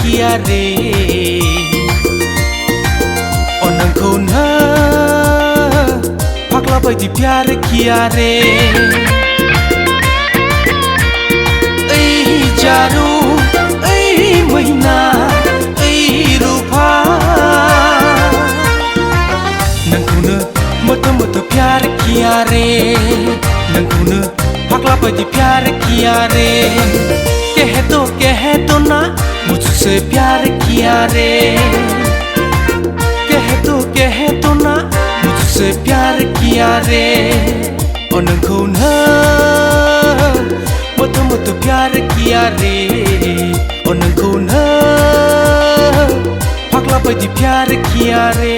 किया रे नोंखौ ना फाग्ला बायदि प्यार किया रे ओइ जारु ओइ मैना ओइ रूपा नोंखौनो मोटो मोटो प्यार किया रे नोंखौनो फाग्ला बायदि प्यार किया रे कह दो ना मुझसे प्यार किया रे कह दो ना मुझसे प्यार किया रे नोंखौ ना मोटो मोटो प्यार किया रे नोंखौ ना फाग्ला बायदि प्यार किया रे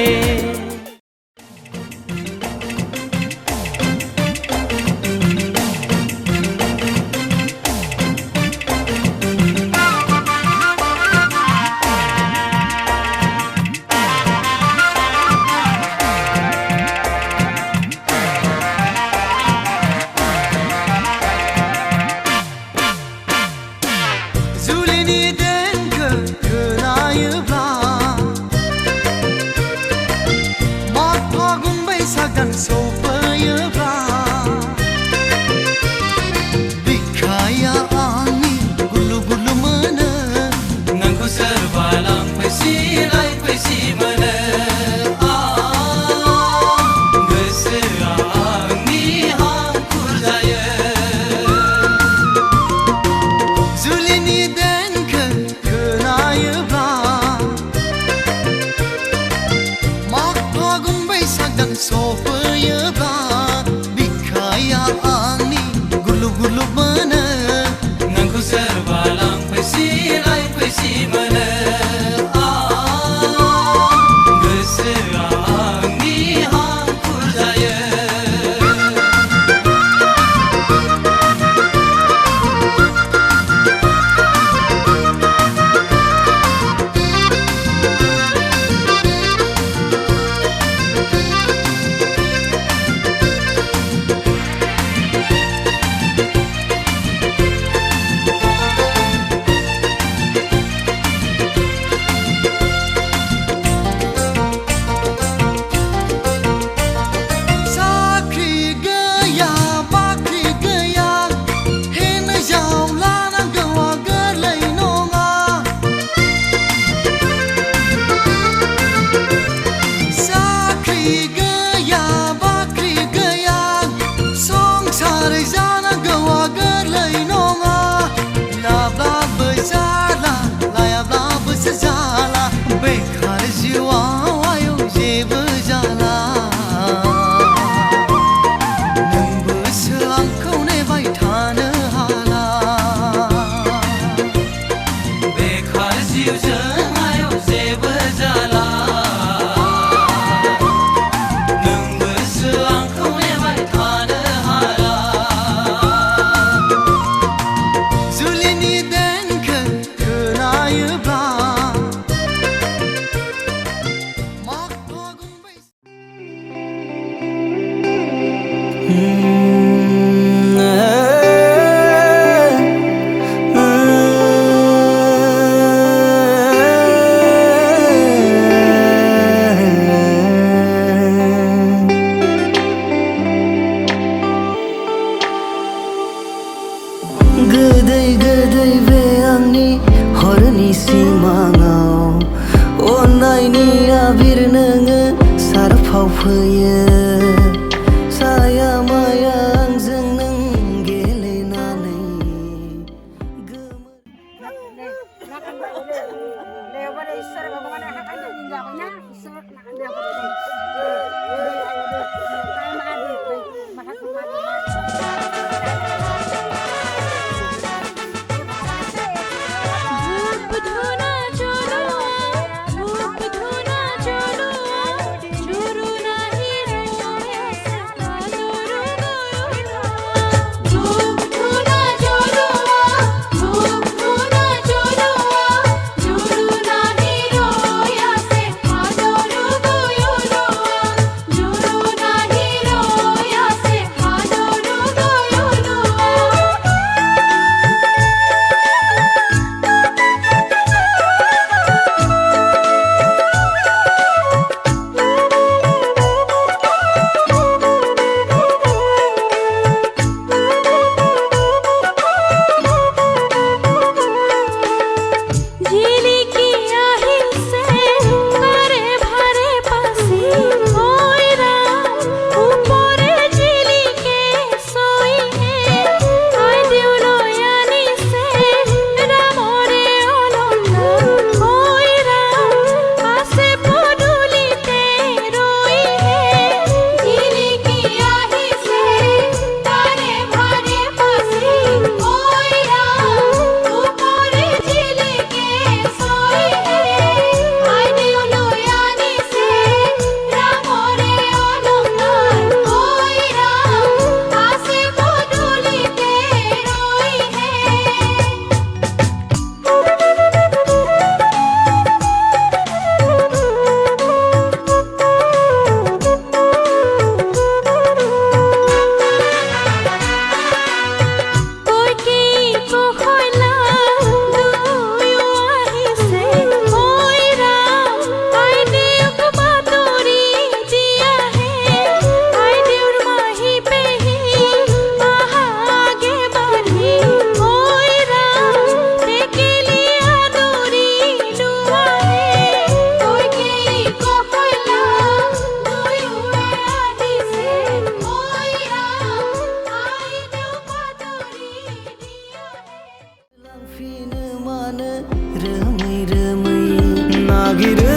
नागिरो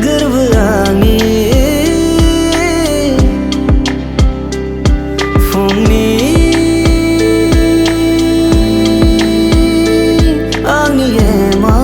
गोरबो आंनि फुंनि आंनि एमा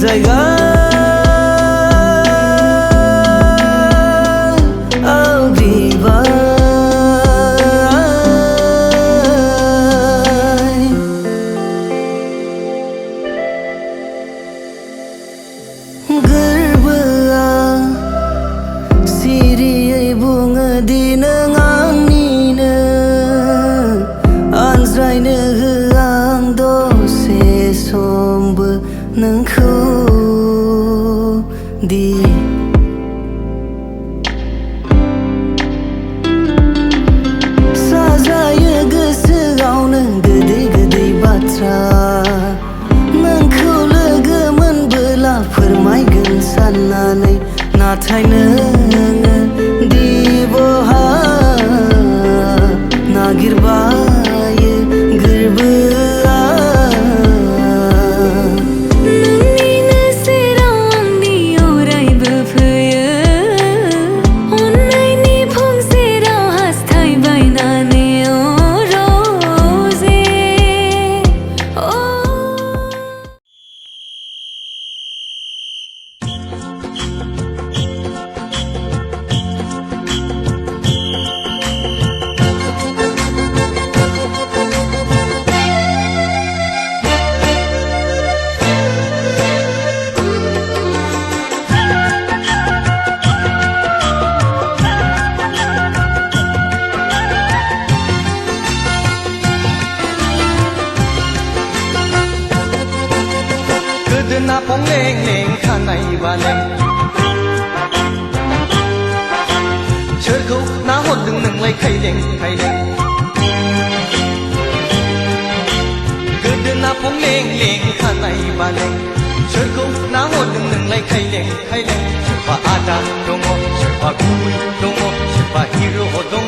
जायगा आवग्रिबाय गोरबोआ सिरियै बुङो दि नों आंनिनो आनज्रायनो होआ आं दसे समबो नोंखौ दि साजायो गोसोआवनो गोदै गोदै बाथ्रा नोंखौ लोगो मोनबोला फोरमायगोन साननानै नाथाय नोङो दि बहा नागिरबायो गोरबोआ गोदोना फं लें लें खानाय बालें सोरखौ नाहरदों नोंलाय खायलें खायलें गोदोना फं लें लें खानाय बालें सोरखौ नाहरदों नोंलाय खायलें खायलें सोरबा आदा दङ सोरबा गुबै दङ सोरबा हिर' दङ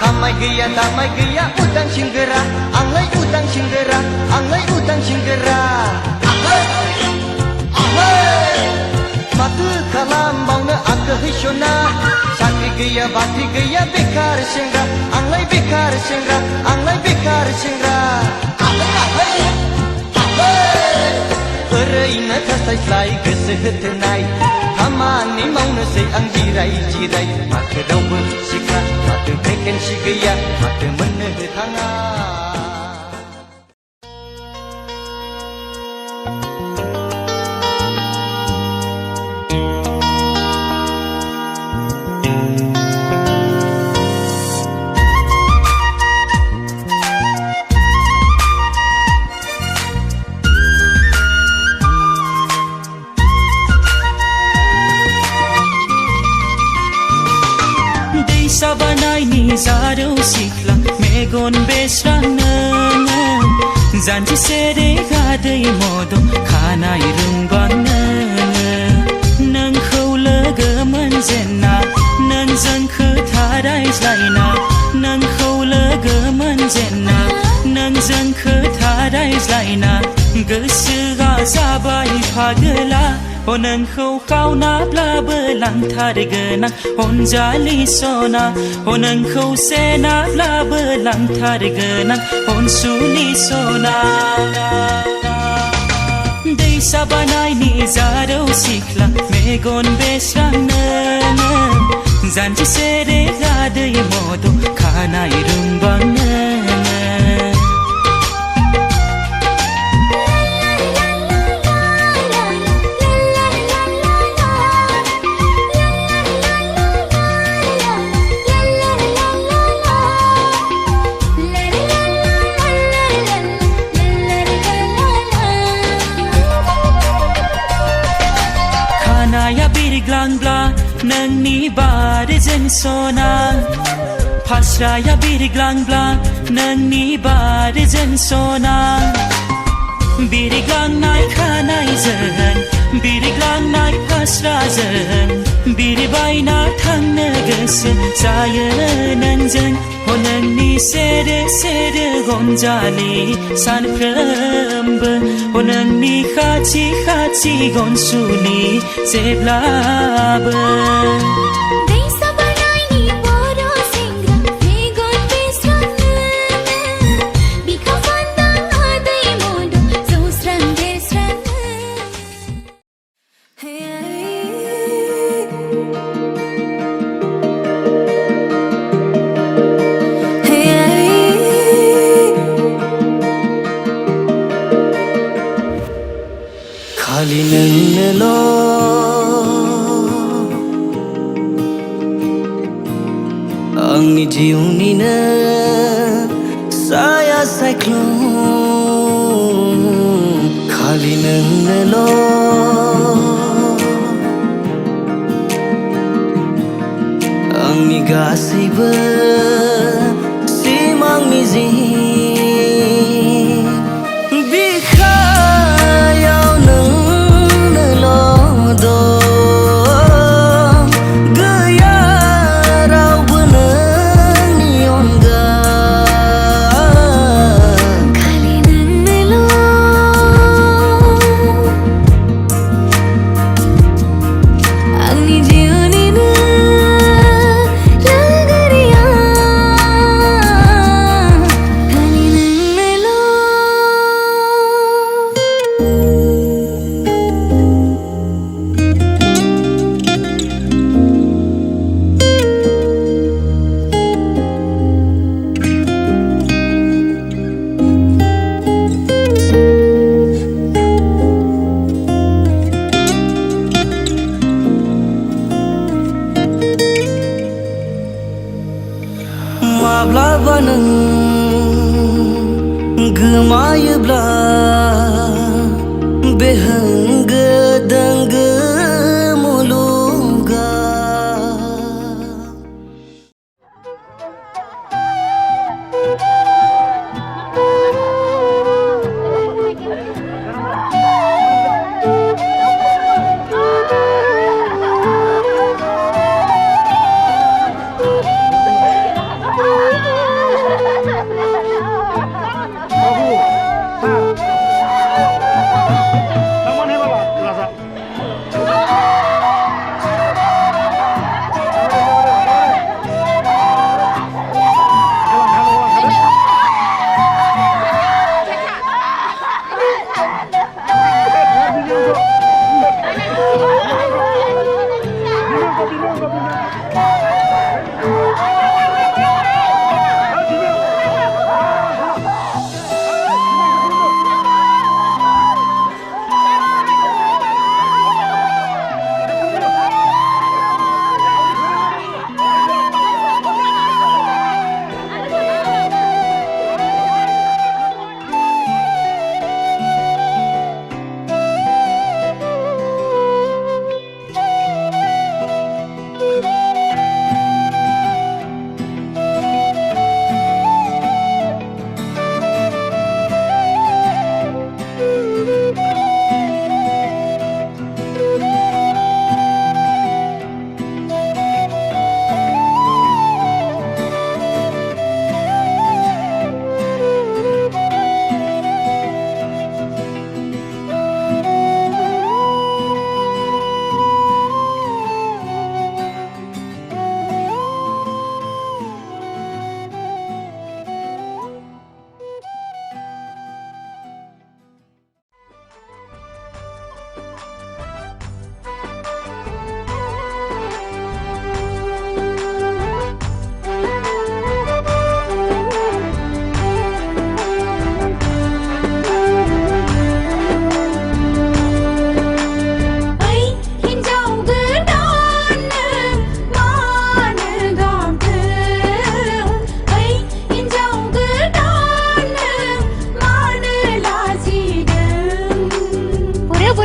खामाय गैया दामाय गैया उदां सिंगोरा आंलाय उदां सिंगोरा आंलाय उदां सिंगोरा माथो खालामबावनो आंखो हैसना साख्रि गैया बाख्रि गैया बेकार सेंग्रा आंलाय बेकार सेंग्रा आंलाय बेकार सेंग्रा ओरैनो थास्लायस्लाय गोसो होथोनाय खामानि मावनोसै आं जिराय जिराय माथो रावबो सिख्ला माथो भेकेन्सि गैया माथो मोननो थाङा नायनि जारौ सिख्ला मेगन बेस्रां नोङो जानजि सेरे गादै मद' खानाय रुंबां नोङो नोंखौ लोगो मोनजेन्ना नोंजों खोथा रायज्लायना नोंखौ लोगो मोनजेन्ना नोंजों खोथा रायज्लायना गोसोआ जाबाय फागोला नोंखौ खावनाब्लाबो लांथारगोन आं अनजालि सना नोंखौ सेनाब्लाबो लांथारगोन आं अनसुलि सना दैसा बानायनि जारौ सिख्ला मेगन बेस्रां नोङो जानजि सेरे गादै मद' खानाय रुंबां नोङो खानाया बिरग्लांब्ला नोंनि बारजों सना फास्राया बिरग्लांब्ला नोंनि बारजों सना बिरग्लांनाय खानायजों बिरग्लांनाय फास्राजों बिरबायना थांनो गोसो जायो नोंजों नोंनि सेरे सेरे गनजालि सानफ्रोमबो नोंनि खाथि खाथि गनसुलि जेब्लाबो खालि नोंनोल' आंनि जिउनिनो साया सायख्लुम खालि नोंनोल' आंनि गासैबो सिमां मिजिं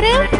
हरो